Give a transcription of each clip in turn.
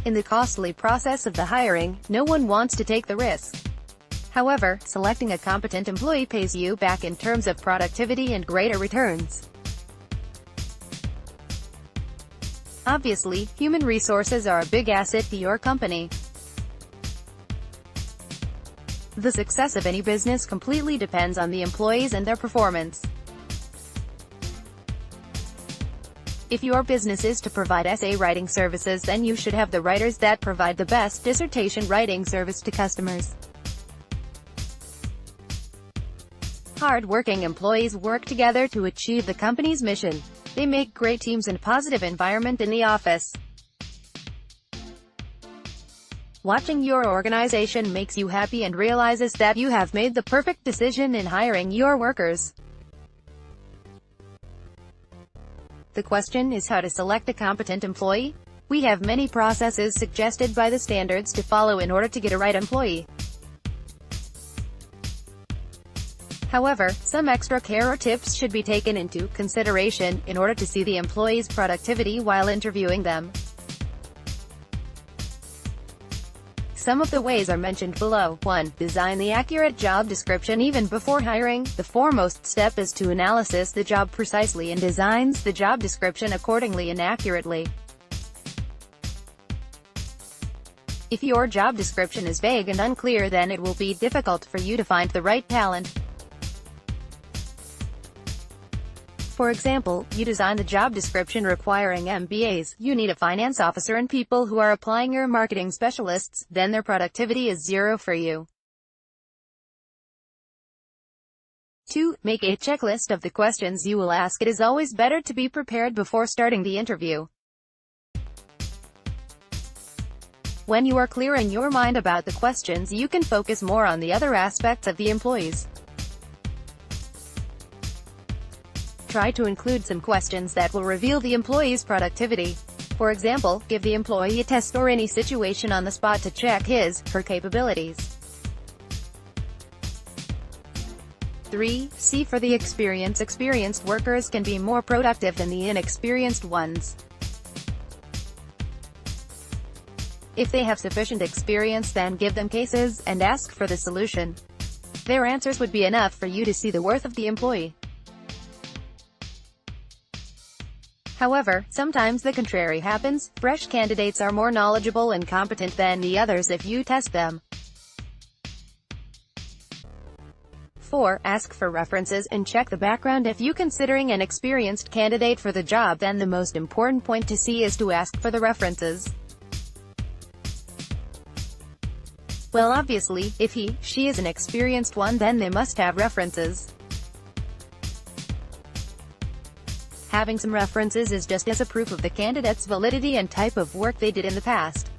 In the costly process of the hiring, no one wants to take the risk. However, selecting a competent employee pays you back in terms of productivity and greater returns. Obviously, human resources are a big asset to your company. The success of any business completely depends on the employees and their performance. If your business is to provide essay writing services, then you should have the writers that provide the best dissertation writing service to customers. Hard-working employees work together to achieve the company's mission. They make great teams and positive environment in the office. Watching your organization makes you happy and realizes that you have made the perfect decision in hiring your workers. The question is how to select a competent employee. We have many processes suggested by the standards to follow in order to get a right employee. However, some extra care or tips should be taken into consideration in order to see the employee's productivity while interviewing them. Some of the ways are mentioned below. 1. Design the accurate job description even before hiring. The foremost step is to analyze the job precisely and designs the job description accordingly and accurately. If your job description is vague and unclear, then it will be difficult for you to find the right talent. For example, you design the job description requiring MBAs, you need a finance officer and people who are applying or marketing specialists, then their productivity is 0 for you. 2. Make a checklist of the questions you will ask. It is always better to be prepared before starting the interview. When you are clear in your mind about the questions, you can focus more on the other aspects of the employees. Try to include some questions that will reveal the employee's productivity. For example, give the employee a test or any situation on the spot to check his/her capabilities. 3. See for the experience. Experienced workers can be more productive than the inexperienced ones. If they have sufficient experience, then give them cases and ask for the solution. Their answers would be enough for you to see the worth of the employee. However, sometimes the contrary happens. Fresh candidates are more knowledgeable and competent than the others if you test them. 4. Ask for references and check the background. If you're considering an experienced candidate for the job, then the most important point to see is to ask for the references. Well, obviously, if he/she is an experienced one, then they must have references. Having some references is just as a proof of the candidate's validity and type of work they did in the past.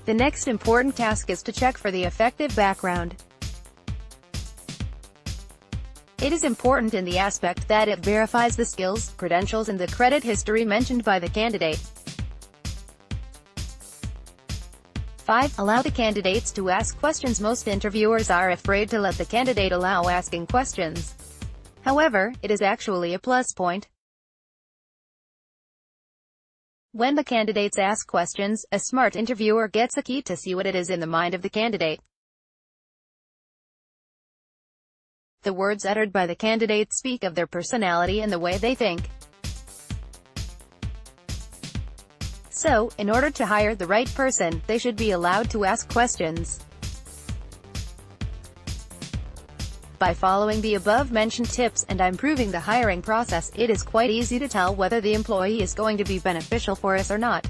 The next important task is to check for the effective background. It is important in the aspect that it verifies the skills, credentials and the credit history mentioned by the candidate. 5. Allow the candidates to ask questions. Most interviewers are afraid to let the candidate allow asking questions. However, it is actually a plus point. When the candidates ask questions, a smart interviewer gets a key to see what it is in the mind of the candidate. The words uttered by the candidate speak of their personality and the way they think. So, in order to hire the right person, they should be allowed to ask questions. By following the above-mentioned tips and improving the hiring process, it is quite easy to tell whether the employee is going to be beneficial for us or not.